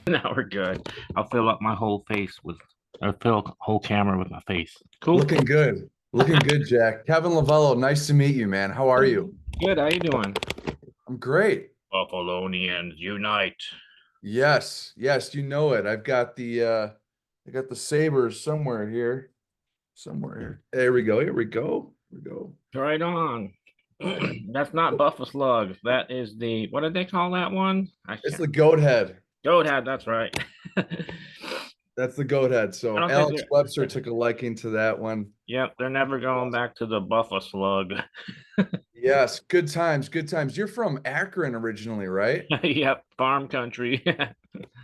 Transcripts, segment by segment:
Now we're good. I'll fill up my whole face with, or fill whole camera with my face. Cool. Looking good. Looking good, Jack. Kevin LoVullo, nice to meet you, man. How are you? Good. How you doing? I'm great. Buffalonians unite. Yes, yes, you know it. I got the Sabres somewhere here. Somewhere here. There we go. Here we go. Here we go. Right on. All right. That's not Buffalo Slug. That is the, what did they call that one? I It's can't. the goat head. Goat head. That's right. I That's the goat head. So don't think Alex they're. Webster took a liking to that one. Yep, they're never going back to the Buffalo Slug. Yes, good times, good times. You're from Akron originally, right? Yep, farm country.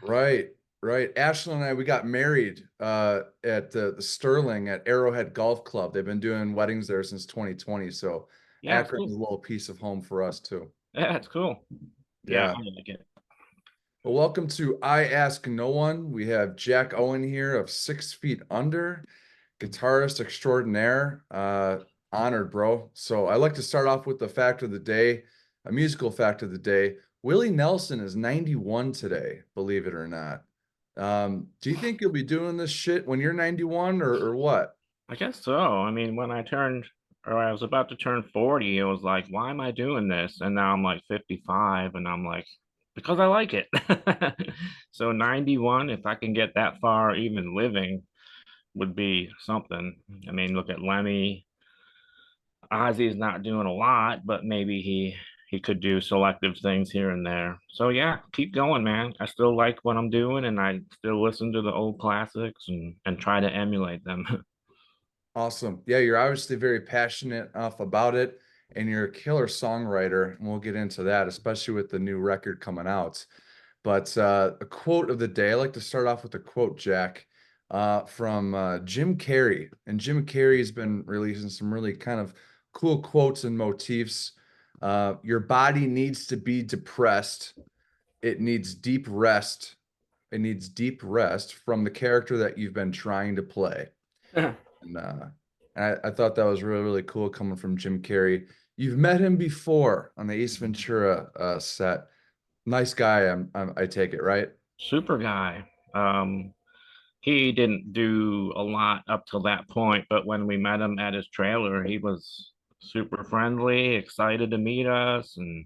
Right, right. Ashley and I, we got married at the Sterling at Arrowhead Golf Club. They've been doing weddings there since 2020. So Yeah, it's Akron's cool. a little piece of home for us too. Yeah, it's cool. Yeah, Yeah. I like it. Well, welcome to I Ask No One. We have Jack Owen here of 6 Feet Under, guitarist extraordinaire. Honored, bro. So I like to start off with the fact of the day, a musical fact of the day. Willie Nelson is 91 today, believe it or not. Do you think you'll be doing this shit when you're 91 or what? I guess so. I mean, when I turned, or I was about to turn 40, it was like, why am I doing this? And now I'm like 55, and I'm like, because I like it. So 91, if I can get that far, even living, would be something. I mean, look at Lemmy. Ozzy's not doing a lot, but maybe he could do selective things here and there. So yeah, keep going, man. I still like what I'm doing, and I still listen to the old classics and try to emulate them. Awesome. Yeah, you're obviously very passionate enough about it, and you're a killer songwriter, and we'll get into that, especially with the new record coming out. But a quote of the day, I like to start off with a quote, Jack, from Jim Carrey. And Jim Carrey's been releasing some really kind of cool quotes and motifs. Your body needs to be depressed. It needs deep rest. It needs deep rest from the character that you've been trying to play. And I thought that was really, really cool coming from Jim Carrey. You've met him before on the Ace Ventura set. Nice guy, I take it, right? Super guy. He didn't do a lot up till that point, but when we met him at his trailer, he was super friendly, excited to meet us, and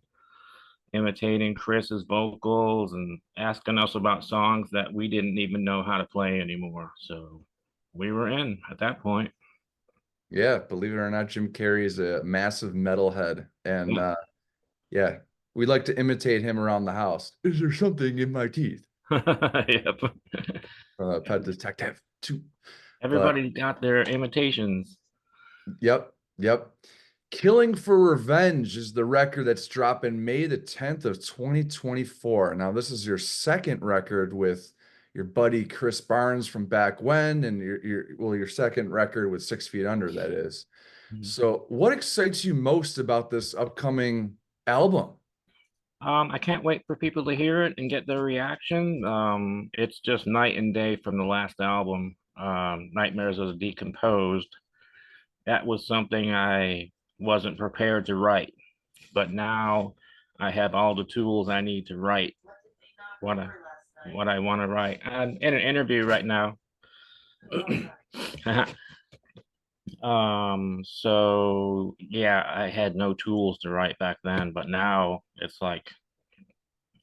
imitating Chris's vocals and asking us about songs that we didn't even know how to play anymore. So we were in at that point. Yeah, believe it or not, Jim Carrey is a massive metalhead, and yeah, we like to imitate him around the house. Is there something in my teeth? Yep. Pet Detective 2. But Everybody got their imitations. yep, yep. Killing for Revenge is the record that's dropping May the 10th of 2024. Now, this is your second record with your buddy Chris Barnes from back when, and your second record with 6 Feet Under, that is. So, what excites you most about this upcoming album? I can't wait for people to hear it and get their reaction. It's just night and day from the last album, Nightmares of the Decomposed. That was something I wasn't prepared to write, but now I have all the tools I need to write what I what I want to write. I'm in an interview right now. So yeah, I had no tools to write back then, but now it's like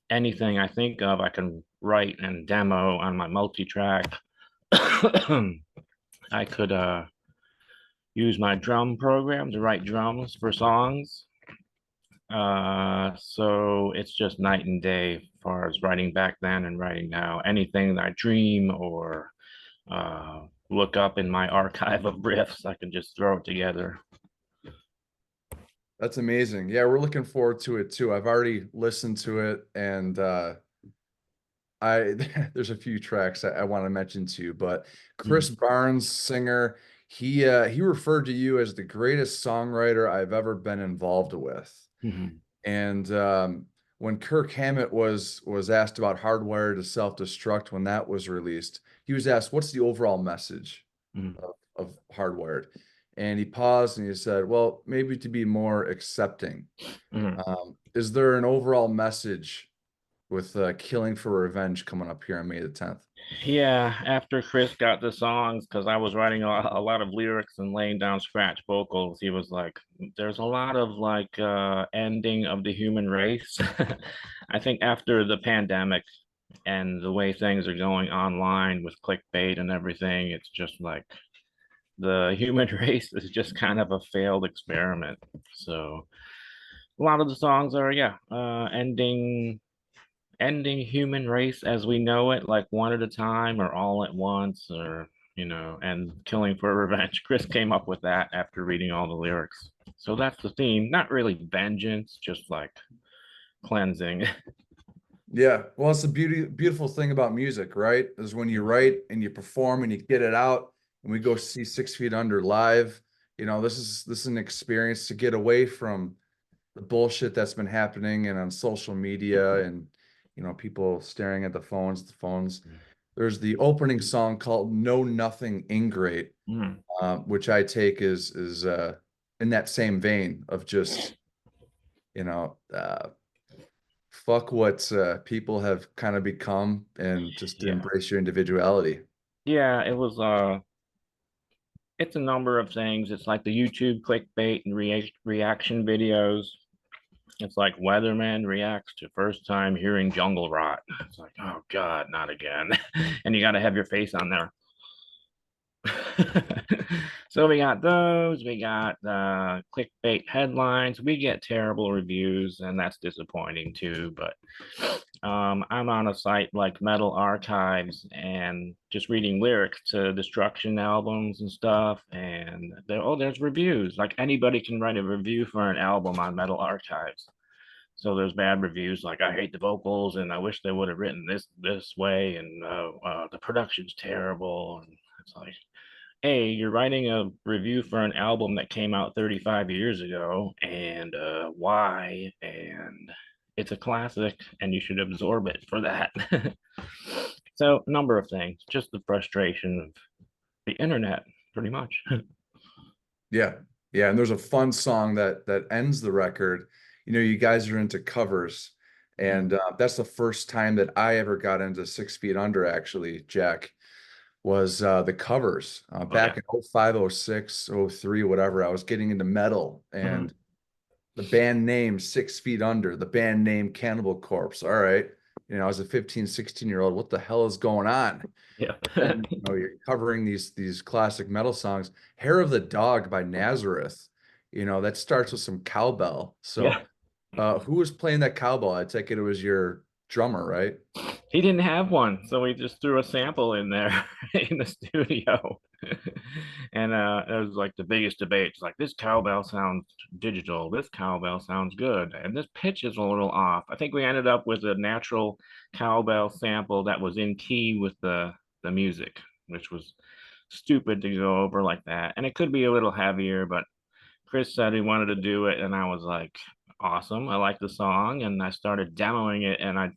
anything I think of, I can write and demo on my multi-track. I could use my drum program to write drums for songs. So it's just night and day as far as writing back then and writing now. Anything that I dream or look up in my archive of riffs, I can just throw it together. That's amazing. Yeah, we're looking forward to it too. I've already listened to it, and I there's a few tracks I want to mention to you, but Chris Mhm. Barnes, singer, he referred to you as the greatest songwriter I've ever been involved with. Mhm. And when Kirk Hammett was asked about Hardwired to Self-Destruct when that was released, he was asked, "What's the overall message Mhm. of Hardwired?" And he paused and he said, "Well, maybe to be more accepting." Mhm. Is there an overall message with Killing for Revenge coming up here on May the 10th. Yeah, after Chris got the songs, because I was writing a lot of lyrics and laying down scratch vocals, he was like, there's a lot of like ending of the human race. I think after the pandemic and the way things are going online with clickbait and everything, it's just like the human race is just kind of a failed experiment. So a lot of the songs are, yeah, ending human race as we know it, like one at a time or all at once, or and killing for revenge. Chris came up with that after reading all the lyrics. So that's the theme. Not really vengeance, just like cleansing. Yeah, well, it's the beautiful thing about music, right? Is when you write and you perform and you get it out, and we go see 6 Feet Under live. This is an experience to get away from the bullshit that's been happening and on social media and people staring at the phones. There's the opening song called "Know Nothing Ingrate," Mm. which I take is in that same vein of just you know uh, fuck what people have kind of become and just to Yeah. embrace your individuality. Yeah, it's a number of things. It's like the YouTube clickbait and reaction videos. It's like Weatherman reacts to first time hearing jungle rot. It's like, oh God, not again. And you got to have your face on there. So we got those, we got clickbait headlines, we get terrible reviews, and that's disappointing too. But I'm on a site like Metal Archives and just reading lyrics to Destruction albums and stuff, and there's reviews. Like anybody can write a review for an album on Metal Archives. So there's bad reviews like I hate the vocals and I wish they would have written this way, and the production's terrible, and it's like, hey, you're writing a review for an album that came out 35 years ago, and why? And it's a classic, and you should absorb it for that. So, number of things, just the frustration of the internet, pretty much. Yeah. Yeah. And there's a fun song that ends the record. You guys are into covers. And that's the first time that I ever got into 6 Feet Under, actually, Jack, was the covers. Oh, yeah. Back in 05, 06, 03, whatever. I was getting into metal Mhm. and the band name 6 Feet Under, the band name Cannibal Corpse. All right. I was a 15, 16-year-old. What the hell is going on? Yeah. And you're covering these classic metal songs. Hair of the Dog by Nazareth, that starts with some cowbell. Yeah. So who was playing that cowbell? I take it was your drummer, right? He didn't have one, so we just threw a sample in there in the studio. And it was like the biggest debate. It's like, this cowbell sounds digital, this cowbell sounds good, and this pitch is a little off. I think we ended up with a natural cowbell sample that was in key with the music, which was stupid to go over like that. And it could be a little heavier, but Chris said he wanted to do it, and I was like, awesome. I like the song, and I started demoing it, and I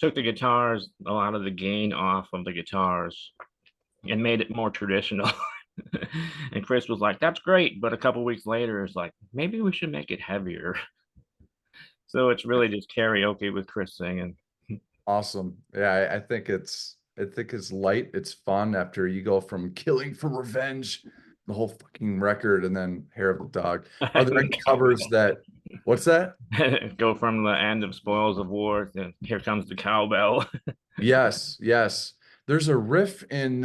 took the guitars, a lot of the gain off of the guitars, and made it more traditional. And Chris was like, "That's great," but a couple weeks later, it's like, maybe we should make it heavier. So it's really just karaoke with Chris singing. Awesome. Yeah, I think it's light, it's fun after you go from Killing for Revenge, the whole fucking record, and then Hair of the Dog. Are there any covers what's that? Go from the end of Spoils of War to Here Comes the Cowbell. Yes, yes. There's a riff in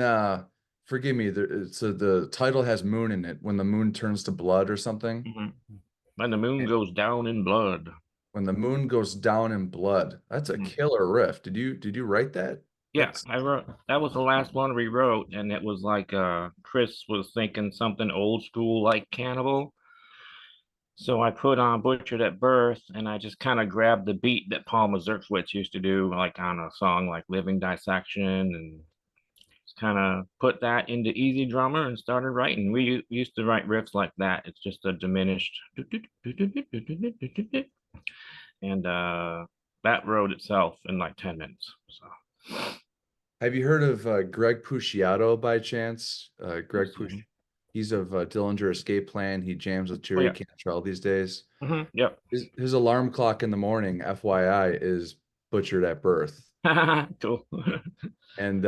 forgive me, the title has moon in it, when the moon turns to blood or something. Mhm. When the moon And goes down in blood. when the moon goes down in blood. That's a Mhm. killer riff. Did you write that? Yeah, That's I wrote that was the last one we wrote, and it was like Chris was thinking something old school like Cannibal. So I put on Butchered at Birth, and I just kind of grabbed the beat that Paul Mazurkiewicz used to do, like on a song like Living Dissection, and just kind of put that into Easy Drummer and started writing. We used to write riffs like that. It's just a diminished, and that wrote itself in like 10 minutes. So Have you heard of Greg Puciato by chance? Greg who's Puci him? He's of Dillinger Escape Plan. He jams with Oh Jerry yeah. Cantrell these days. Yep. His alarm clock in the morning, FYI, is Butchered at Birth. Cool. And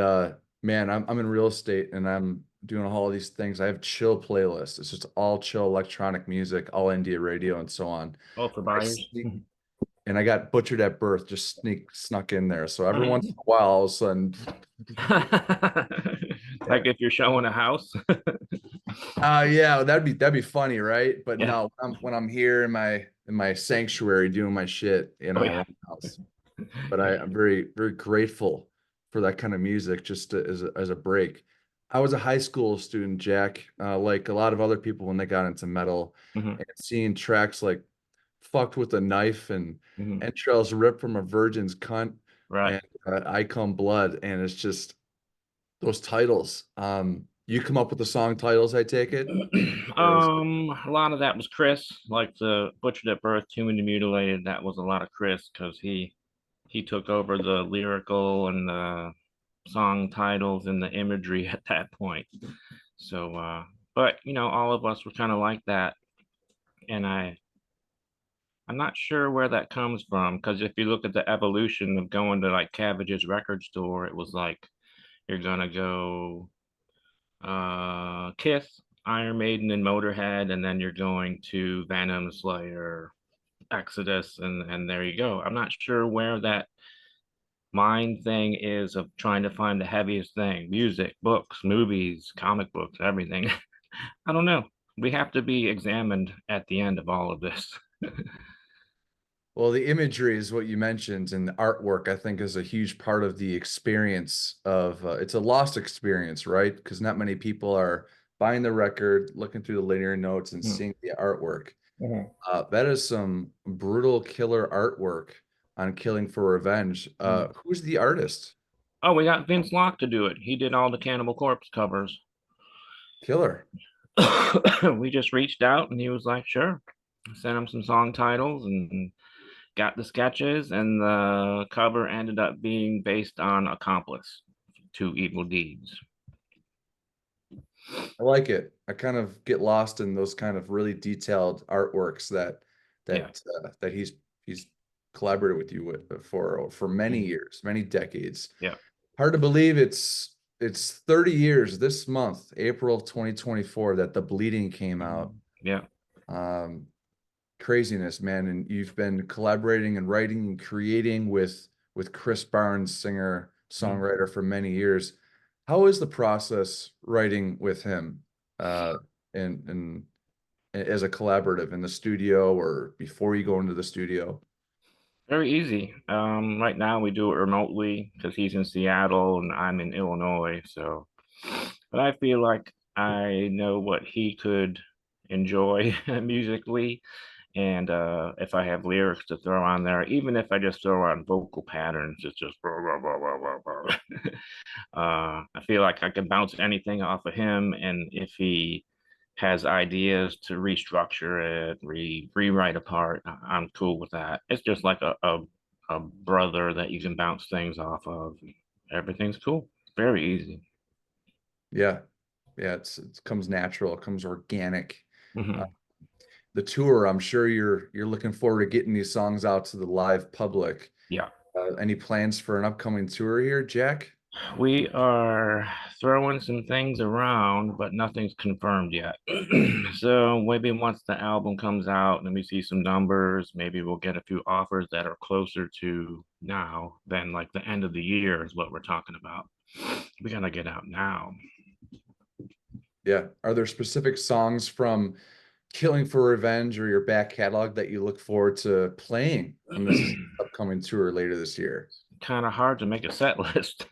man, I'm in real estate and I'm doing all these things. I have chill playlists. It's just all chill electronic music, all India radio and so on. All for I buyers. sneak, and I got Butchered at Birth just snuck in there. So every once in a while, all of a sudden, Like if you're showing a house. yeah, that'd be funny, right? But Yeah. no, when I'm here in my sanctuary doing my shit, Oh my yeah. own house. But I'm very, very grateful for that kind of music just as a break. I was a high school student, Jack, like a lot of other people when they got into metal, Hmm. and seeing tracks like Fucked with a Knife and Hmm. Entrails Ripped from a Virgin's Cunt Right. and I Come Blood. And it's just those titles. You come up with the song titles, I take it? Or is A lot of that was Chris, like the Butchered at Birth, Human Mutilated. That was a lot of Chris because he took over the lyrical and the song titles and the imagery at that point. So, but all of us were kind of like that, and I'm not sure where that comes from because if you look at the evolution of going to like Cabbage's record store, it was like you're gonna go Kiss, Iron Maiden, and Motorhead, and then you're going to Venom, Slayer, Exodus, and there you go. I'm not sure where that mind thing is of trying to find the heaviest thing: music, books, movies, comic books, everything. I don't know. We have to be examined at the end of all of this. Well, the imagery is what you mentioned, and the artwork, I think, is a huge part of the experience of it's a lost experience, right? Because not many people are buying the record, looking through the linear notes, and Hmm. seeing the artwork. Mhm. That is some brutal killer artwork on Killing for Revenge. Mhm. Who's the artist? Oh, we got Vince Locke to do it. He did all the Cannibal Corpse covers. Killer. We just reached out and he was like, sure. Sent him some song titles and got the sketches, and the cover ended up being based on Accomplice, Two Evil Deeds. I like it. I kind of get lost in those kind of really detailed artworks Yeah. that he's collaborated with you with for many Mhm. years, many decades. Yeah. Hard to believe it's 30 years this month, April of 2024, that The Bleeding came out. Yeah. Um, Craziness, man. And you've been collaborating and writing and creating with Chris Barnes, singer, Mhm. songwriter for many years. How is the process writing with him uh and as a collaborative in the studio or before you go into the studio? Very easy. Right now we do it remotely because he's in Seattle and I'm in Illinois. So, but I feel like I know what he could enjoy musically. And if I have lyrics to throw on there, even if I just throw on vocal patterns, it's just blah, blah, blah, blah, blah, blah. I feel like I can bounce anything off of him, and if he has ideas to restructure it, rewrite a part, I'm cool with that. It's just like a brother that you can bounce things off of. Everything's cool. Very easy. Yeah. Yeah, it comes natural, it comes organic. Uh, Mhm. the tour, I'm sure you're looking forward to getting these songs out to the live public. Yeah. Any plans for an upcoming tour here, Jack? We are throwing some things around, but nothing's confirmed yet. So maybe once the album comes out and we see some numbers, maybe we'll get a few offers that are closer to now than like the end of the year is what we're talking about. We gotta get out now. Yeah. Are there specific songs from Killing for Revenge or your back catalog that you look forward to playing on this upcoming tour later this year? Kind of hard to make a set list.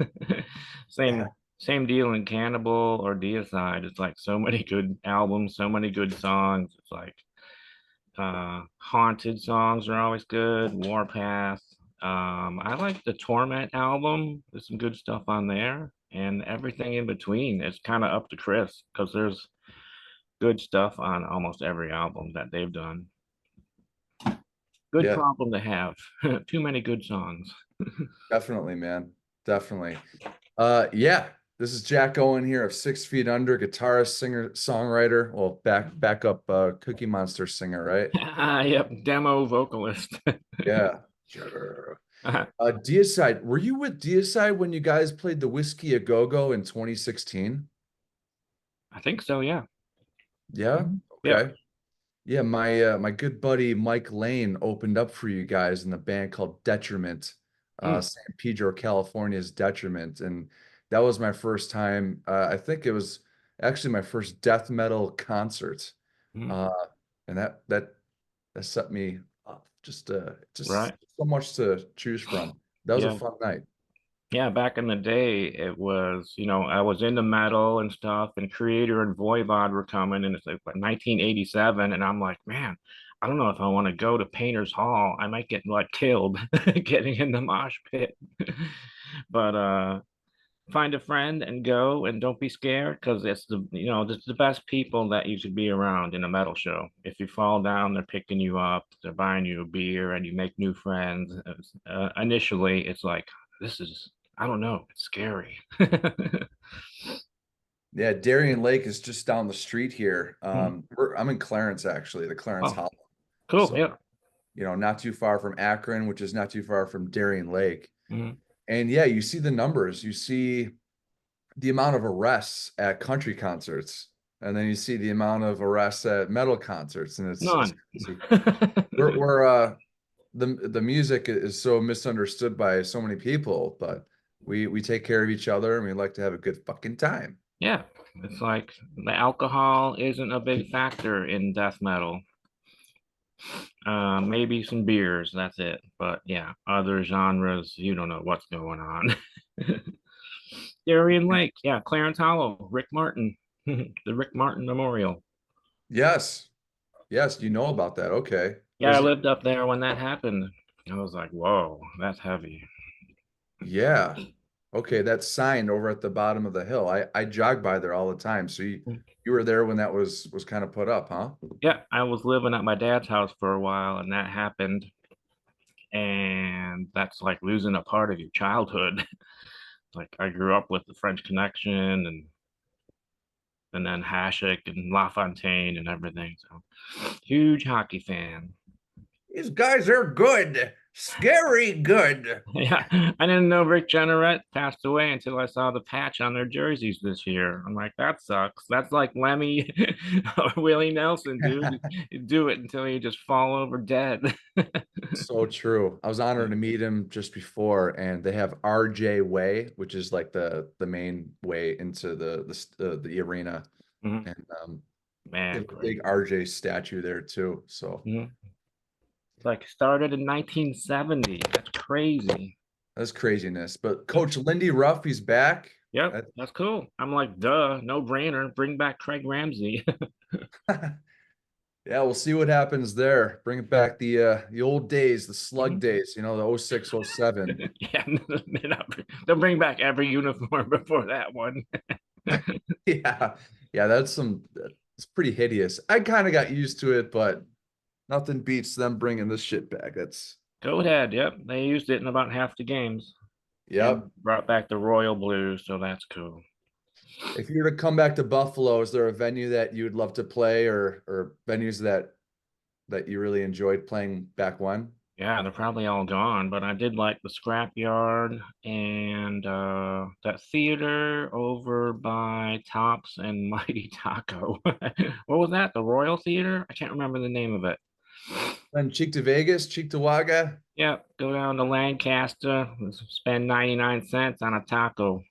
Yeah. Same deal in Cannibal or DEICIDE. It's like so many good albums, so many good songs. It's like haunted songs are always good. Warpath. I like the Torment album. There's some good stuff on there, and everything in between is kind of up to Chris because there's good stuff on almost every album that they've done. Good Yeah, problem to have. Too many good songs. definitely, man. Definitely. Yeah. This is Jack Owen here of 6 Feet Under, guitarist, singer, songwriter. Well, backup Cookie Monster singer, right? Yep, demo vocalist. Yeah. Sure. Deicide, were you with Deicide when you guys played the Whiskey a Go-Go in 2016? I think so, yeah. Yeah. Yep. Okay. Yeah, my good buddy Mike Lane opened up for you guys in the band called Detriment, Mm, San Pedro, California's Detriment, and that was my first time. I think it was actually my first death metal concert, mm, uh, and that set me up. Just right. so much to choose from. That was a Yeah. fun night. Yeah, back in the day, it was, I was into metal and stuff, and Creator and Voivod were coming, and it's like 1987, and I'm like, man, I don't know if I want to go to Painter's Hall. I might get like killed getting in the mosh pit. But find a friend and go, and don't be scared, because it's the best people that you should be around in a metal show. If you fall down, they're picking you up, they're buying you a beer, and you make new friends. Initially it's like, this is, I don't know, it's scary. Yeah, Darien Lake is just down the street here. Hmm. I'm in Clarence actually, the Clarence Oh, Hollow. cool. So, Yeah. not too far from Akron, which is not too far from Darien Lake. Mhm. And yeah, you see the numbers, you see the amount of arrests at country concerts, and then you see the amount of arrests at metal concerts, and it's None. crazy. We're the music is so misunderstood by so many people, but we take care of each other and we like to have a good fucking time. Yeah, it's like the alcohol isn't a big factor in death metal. Maybe some beers, that's it. But yeah, other genres, you don't know what's going on. Darien Lake, yeah, Clarence Hollow, Rick Martin, the Rick Martin Memorial. Yes. Yes, you know about that. Okay. Yeah, I lived up there when that happened. I was like, whoa, that's heavy. Yeah. Okay, that's signed over at the bottom of the hill. I jog by there all the time. So you were there when that was kind of put up, huh? Yeah, I was living at my dad's house for a while, and that happened. And that's like losing a part of your childhood. Like I grew up with the French Connection, and then Hashik and LaFontaine and everything. So huge hockey fan. These guys are good. Scary good. Yeah, I didn't know Rick Jenneret passed away until I saw the patch on their jerseys this year. I'm like, that sucks. That's like Lemmy or Willie Nelson, dude. You do it until you just fall over dead. So true. I was honored to meet him just before, and they have RJ Way, which is like the main way into the arena, Mhm. and they Man, have a great. big RJ statue there too. So Mhm. It's like started in 1970. That's crazy. that's craziness. But Coach Lindy Ruff, he's back. Yep, that's cool. I'm like, duh, no brainer. Bring back Craig Ramsey. Yeah, we'll see what happens there. Bring it back the old days, the slug Mhm. days, the 06, 07. Yeah, they'll bring back every uniform before that one. Yeah. Yeah, it's pretty hideous. I kind of got used to it, but nothing beats them bringing this shit back. That's Go ahead. Yep, they used it in about half the games Yep. and brought back the Royal Blues, so that's cool. If you were to come back to Buffalo, is there a venue that you would love to play or venues that you really enjoyed playing back when? Yeah, they're probably all gone, but I did like the Scrapyard and that theater over by Tops and Mighty Taco. What was that? The Royal Theater? I can't remember the name of it. Then Cheek to Vegas, Cheek to Waga, Yeah, go down to Lancaster, spend 99 cents on a taco.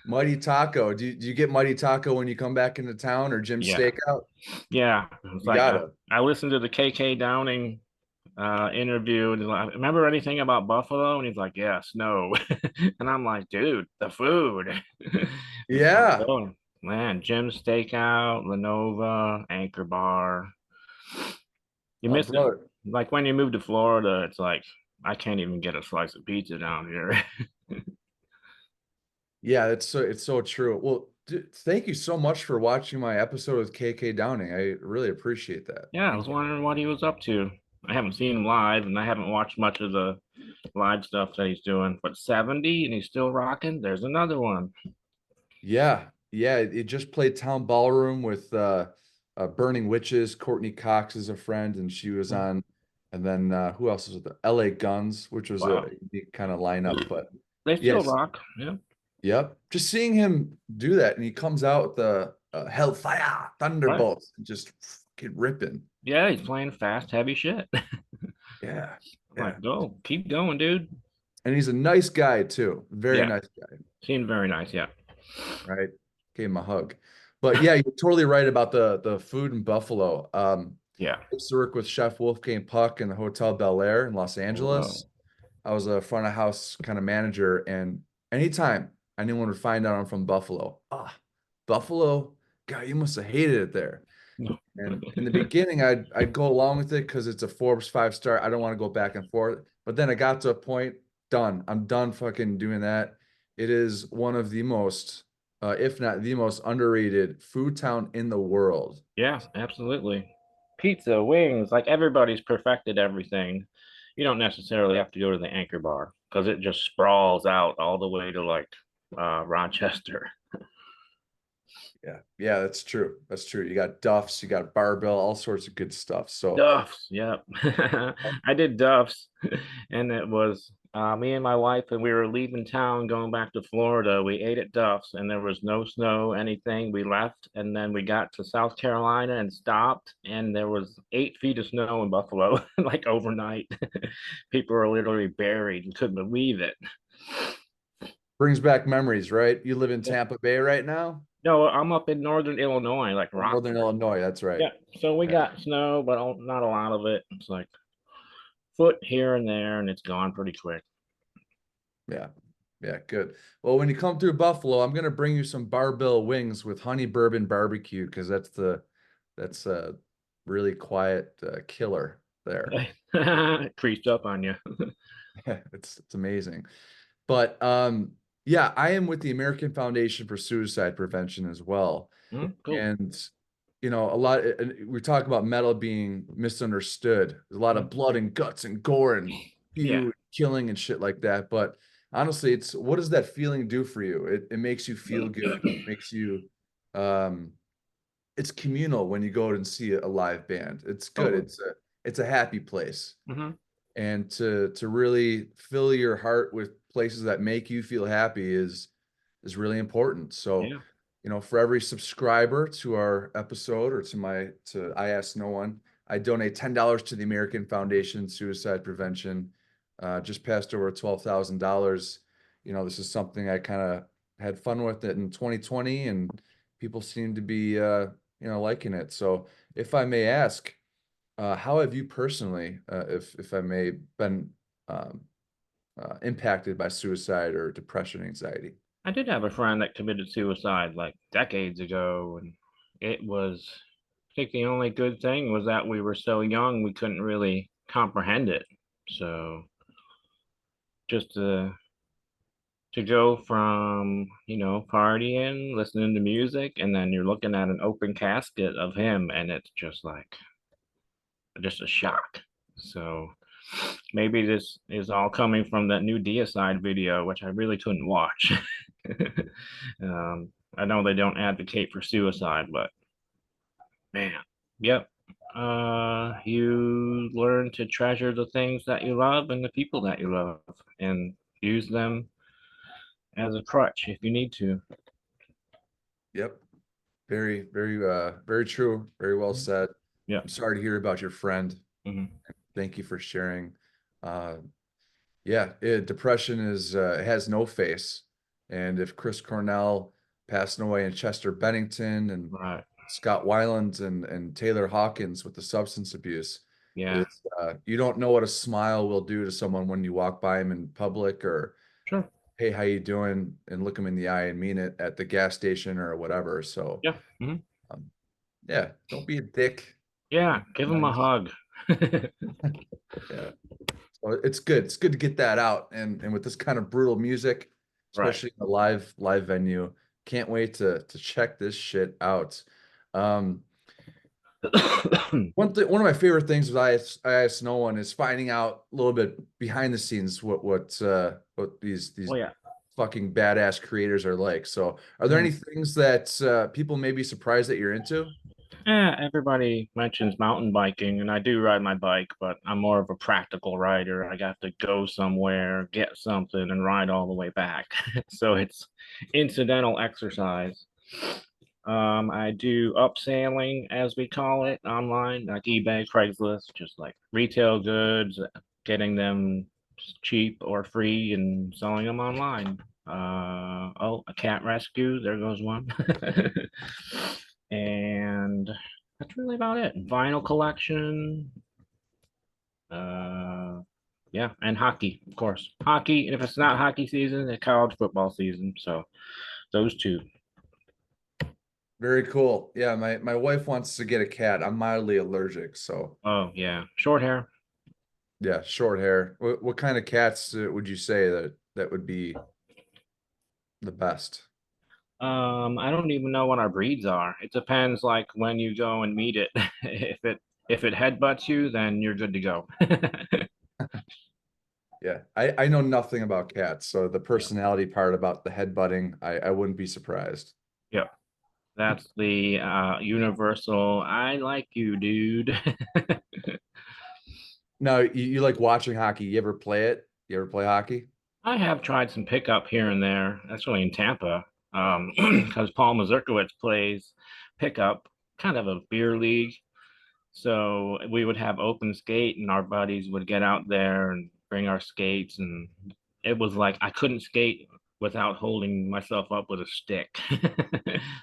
Mighty Taco. Do you get Mighty Taco when you come back into town or Jim's Yeah, Steakout? yeah. It's You like gotta. I listened to the KK Downing interview, and he's like, remember anything about Buffalo? And he's like, yes, no. And I'm like, dude, the food. It's like, Yeah. oh man, Jim's Steakout, Lenova, Anchor Bar. You miss it. Brother. Like when you move to Florida, it's like I can't even get a slice of pizza down here. Yeah, it's so true. Well, thank you so much for watching my episode with KK Downing. I really appreciate that. Yeah, I was wondering what he was up to. I haven't seen him live, and I haven't watched much of the live stuff that he's doing. But 70 and he's still rocking. There's another one. Yeah, yeah. It just played Town Ballroom with Burning Witches. Courtney Cox is a friend, and she was on. And then who else was the LA Guns, which was a Wow. unique kind of lineup. But They still yes, rock. Yeah. yep. Just seeing him do that, and he comes out with the Hellfire Right. Thunderbolts, and just get ripping. Yeah, he's playing fast, heavy shit. Yeah, yeah. Like, go, keep going, dude. And he's a nice guy too. Very Yeah, nice guy, seemed very nice. Yeah. right? Gave him a hug. But yeah, you're totally right about the food in Buffalo. Yeah. I used to work with Chef Wolfgang Puck in the Hotel Bel Air in Los Whoa. Angeles. I was a front of house kind of manager, and anytime anyone would find out I'm from Buffalo, Buffalo, God, you must have hated it there. No. And in the beginning, I'd go along with it because it's a Forbes 5-star. I don't want to go back and forth. But then I got to a point, done. I'm done fucking doing that. It is one of the most, if not the most underrated food town in the world. Yeah, absolutely. Pizza, wings, like everybody's perfected everything. You don't necessarily have to go to the Anchor Bar because it just sprawls out all the way to like Rochester. Yeah, yeah, that's true. That's true. You got Duff's, you got Barbell, all sorts of good stuff. So Duff's, yep. I did Duff's, and it was me and my wife, and we were leaving town going back to Florida. We ate at Duff's, and there was no snow, anything. We left, and then we got to South Carolina and stopped, and there was 8 feet of snow in Buffalo, like overnight. People were literally buried and couldn't believe it. brings back memories, right? You live in Yeah. Tampa Bay right now? No, I'm up in northern Illinois, like Or Northern Rockford. Illinois, that's right. Yeah, so we Yeah. got snow, but not a lot of it. It's like foot here and there, and it's gone pretty quick. Yeah. Yeah, good. Well, when you come through Buffalo, I'm gonna bring you some barbell wings with honey bourbon barbecue because that's a really quiet killer there. Creased up on you. It's amazing. But yeah, I am with the American Foundation for Suicide Prevention as well. Cool. And a lot and we talk about metal being misunderstood. There's a lot of Mhm. blood and guts and gore and Yeah. feud, killing and shit like that. But honestly, it's what does that feeling do for you? It makes you feel good. It makes you um it's communal when you go out and see a live band. It's good. Totally. It's a happy place. Hmm. And to really fill your heart with places that make you feel happy is really important. So, Yeah. for every subscriber to our episode or to I Ask No One, I donate $10 to the American Foundation Suicide Prevention. Just passed over $12,000. This is something I kind of had fun with it in 2020, and people seem to be liking it. So, if I may ask, how have you personally, if I may, been um, impacted by suicide or depression, anxiety? I did have a friend that committed suicide like decades ago, and it was, I think the only good thing was that we were so young we couldn't really comprehend it. So just to go from, partying, listening to music, and then you're looking at an open casket of him, and it's just like just a shock. So maybe this is all coming from that new DEICIDE video, which I really couldn't watch. I know they don't advocate for suicide, but man, yep. You learn to treasure the things that you love and the people that you love, and use them as a crutch if you need to. Yep. Very, very, very true. Very well said. Yeah. I'm sorry to hear about your friend. Hmm. Thank you for sharing. Uh, yeah, depression it has no face. And if Chris Cornell passing away and Chester Bennington and Right. Scott Weiland and Taylor Hawkins with the substance abuse, Yeah. it's you don't know what a smile will do to someone when you walk by him in public or, Sure. hey, how you doing? And look him in the eye and mean it at the gas station or whatever. So, Yeah. Hmm. um, yeah, don't be a dick. Yeah. Give them a Nice. hug. Yeah. So it's good. It's good to get that out. And with this kind of brutal music, Right. especially in a live venue, can't wait to check this shit out. Um, One of my favorite things with IS No One is finding out a little bit behind the scenes what these Well, yeah. fucking badass creators are like. So, are there Hmm. any things that people may be surprised that you're into? Yeah, everybody mentions mountain biking, and I do ride my bike, but I'm more of a practical rider. I got to go somewhere, get something, and ride all the way back. So it's incidental exercise. I do upselling, as we call it, online, like eBay, Craigslist, just like retail goods, getting them cheap or free and selling them online. Oh, a cat rescue, there goes one. And that's really about it. Vinyl collection, uh, yeah, and hockey, of course. Hockey, and if it's not hockey season, it's college football season. So those two. Very cool. Yeah, my wife wants to get a cat. I'm mildly allergic, so Oh yeah, short hair. yeah, short hair. What kind of cats would you say that would be the best? I don't even know what our breeds are. It depends like when you go and meet it. If it headbutts you, then you're good to go. Yeah, I know nothing about cats, so the Yeah. personality part about the headbutting, I wouldn't be surprised. Yeah. That's the universal I like you, dude. Now, you like watching hockey. You ever play it? You ever play hockey? I have tried some pickup here and there, actually in Tampa, because Paul Mazurkowitz plays pickup, kind of a beer league. So we would have open skate, and our buddies would get out there and bring our skates, and it was like I couldn't skate without holding myself up with a stick.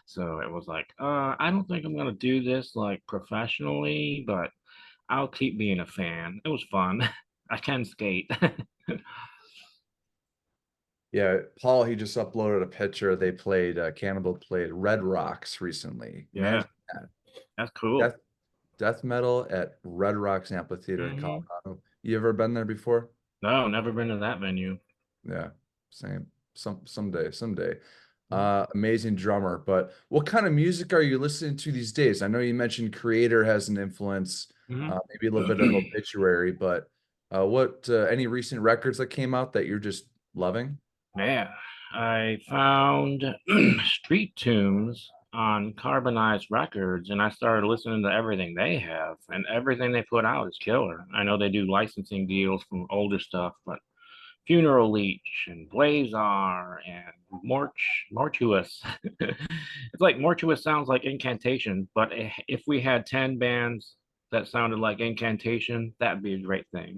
So it was like, I don't think I'm gonna do this like professionally, but I'll keep being a fan. It was fun. I can skate. Yeah, Paul, he just uploaded a picture. They played Cannibal played Red Rocks recently. Yeah, Imagine that. that's cool. Death death metal at Red Rocks Amphitheater in Hmm. Colorado. You ever been there before? No, never been to that venue. Yeah, same. Someday. Amazing drummer. But what kind of music are you listening to these days? I know you mentioned Creator has an influence, Hmm. maybe a little bit of Obituary, but what any recent records that came out that you're just loving? Yeah, I found Street Tunes on Carbonized Records, and I started listening to everything they have, and everything they put out is killer. I know they do licensing deals from older stuff, but Funeral Leech and Blazar and Mortuous. It's like Mortuous sounds like incantation, but if we had 10 bands that sounded like incantation, that'd be a great thing.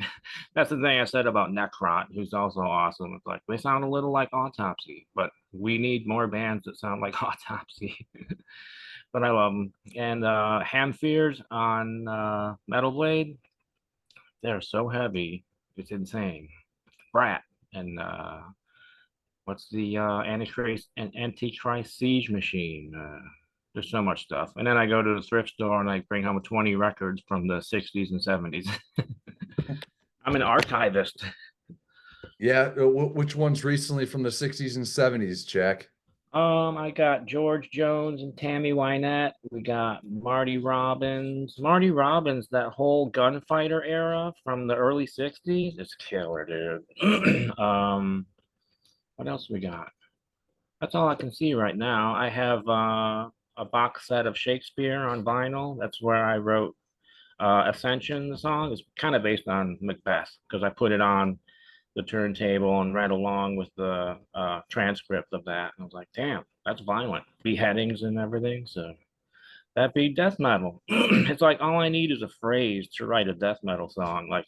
That's the thing I said about Necrot, who's also awesome. It's like they sound a little like Autopsy, but we need more bands that sound like Autopsy. But I love them. And Ham Fears on Metal Blade, they're so heavy, it's insane. Brat and what's the Antichrist Siege Machine? There's so much stuff. And then I go to the thrift store and I bring home 20 records from the 60s and 70s. I'm an archivist. Yeah, which ones recently from the 60s and 70s, Jack? I got George Jones and Tammy Wynette. We got Marty Robbins. Marty Robbins, that whole gunfighter era from the early 60s, it's killer, dude. What else we got? That's all I can see right now. I have a box set of Shakespeare on vinyl. That's where I wrote Ascension, the song. Is kind of based on Macbeth because I put it on the turntable and read along with the transcript of that. And I was like, damn, that's violent. Beheadings and everything. So that'd be death metal. It's like all I need is a phrase to write a death metal song. Like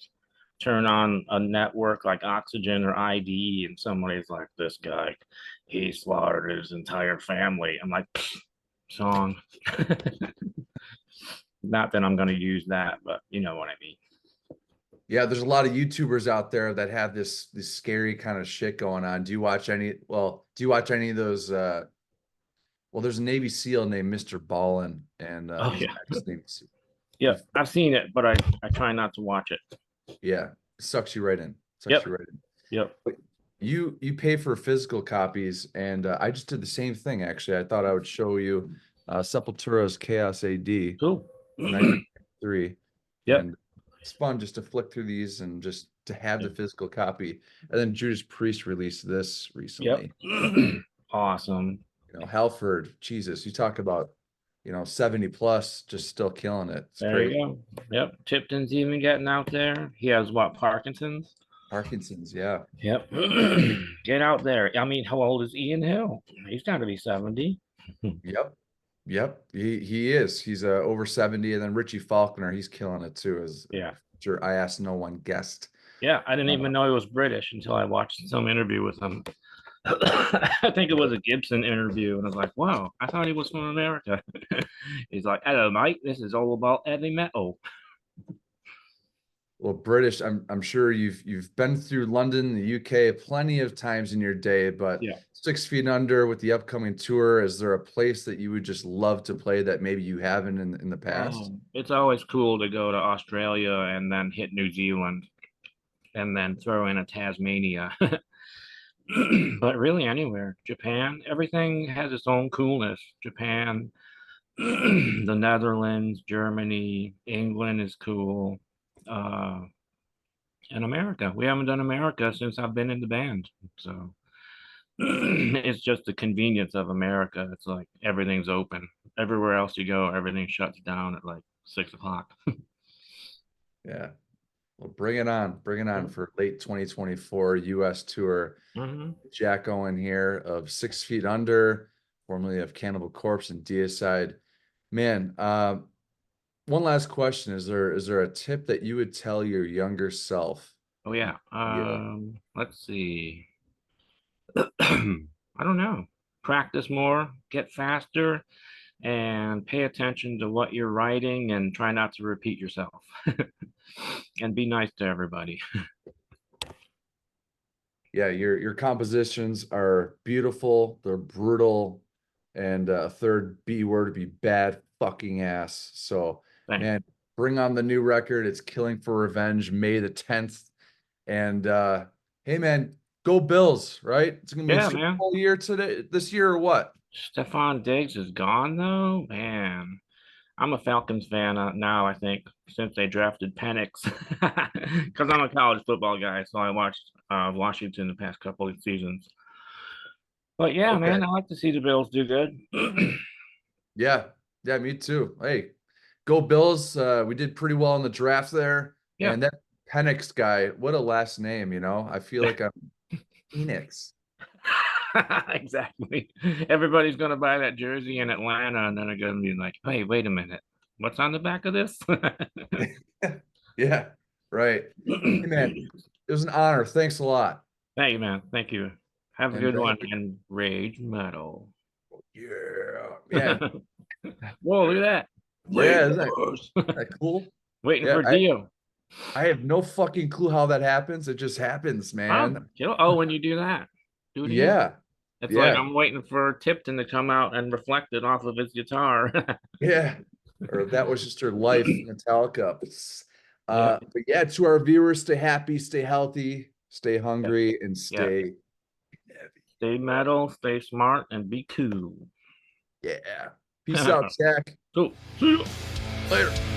turn on a network like Oxygen or ID, and somebody's like, this guy, he slaughtered his entire family. I'm like, song. Not that I'm going to use that, but you know what I mean. Yeah, there's a lot of YouTubers out there that have this scary kind of shit going on. Do you watch any of those well, there's a Navy SEAL named Mr. Ballin, and Oh, he's yeah. an ex-Navy SEAL. Yeah. I've seen it, but I try not to watch it. Yeah, sucks you right in. Sucks Yep. you right in. Yep. But you pay for physical copies, and I just did the same thing actually. I thought I would show you Sepultura's Chaos AD. Cool. 1993. Yep. And it's fun just to flick through these and just to have the physical copy. And then Judas Priest released this Yep. recently. Awesome. Halford, Jesus, you talk about, 70 plus, just still killing it. It's There great. you go. Yep. Tipton's even getting out there. He has what, Parkinson's? Parkinson's, yeah. Yep. Get out there. I mean, how old is Ian Hill? He's got to be 70. Yep. Yep. He is. He's over 70. And then Richie Faulkner, he's killing it too, as Yeah. sure I asked no one guest. Yeah. I didn't even know he was British until I watched some interview with him. I think it was a Gibson interview, and I was like, wow, I thought he was from America. He's like, hello, mate. This is all about heavy metal. Well, British, I'm sure you've been through London, the UK, plenty of times in your day, but Yeah. 6 Feet Under with the upcoming tour, is there a place that you would just love to play that maybe you haven't in the past? It's always cool to go to Australia and then hit New Zealand and then throw in a Tasmania. But really anywhere. Japan, everything has its own coolness. Japan, the Netherlands, Germany, England is cool. And America. We haven't done America since I've been in the band. So it's just the convenience of America. It's like everything's open. Everywhere else you go, everything shuts down at like 6 o'clock. Yeah. Well, bring it on. Bring it on for late 2024 US tour. Jack Owen here of 6 Feet Under, formerly of Cannibal Corpse and DEICIDE. Man, one last question. Is there a tip that you would tell your younger self? Oh yeah. Yeah. Let's see. I don't know. Practice more, get faster, and pay attention to what you're writing and try not to repeat yourself. And be nice to everybody. Yeah, your compositions are beautiful, they're brutal, and a third B word would be bad fucking ass. So, Thanks. man, bring on the new record. It's Killing for Revenge, May the 10th. And hey man, go Bills, right? It's gonna be a Yeah, Super man. Bowl year this year or what? Stefan Diggs is gone though. Man, I'm a Falcons fan now, I think, since they drafted Penix. Because I'm a college football guy, so I watched Washington the past couple of seasons. But yeah, Okay. man, I like to see the Bills do good. Yeah, yeah, me too. Hey, go Bills. We did pretty well in the draft there. Yeah. And that Penix guy, what a last name, I feel like I'm Phoenix. Exactly. Everybody's gonna buy that jersey in Atlanta, and then they're gonna be like, "Hey, wait a minute, what's on the back of this?" Yeah, right. Hey man, it was an honor. Thanks a lot. Thank you, man. Thank you. Have a And good one hey, and rage metal. yeah, man. Whoa, look at that. Yeah, Flamethrows. that cool? Waiting Yeah, for Dio. I have no fucking clue how that happens. It just happens, Oh, man. when you do that, do it again. Yeah, It's like yeah, I'm waiting for Tipton to come out and reflect it off of his guitar. yeah. Or that was just her life, Metallica. Yeah. But yeah, to our viewers, stay happy, stay healthy, stay hungry, and Yeah. stay heavy. Stay metal, stay smart, and be cool. Yeah. Peace out, Jack. So, see ya. Later.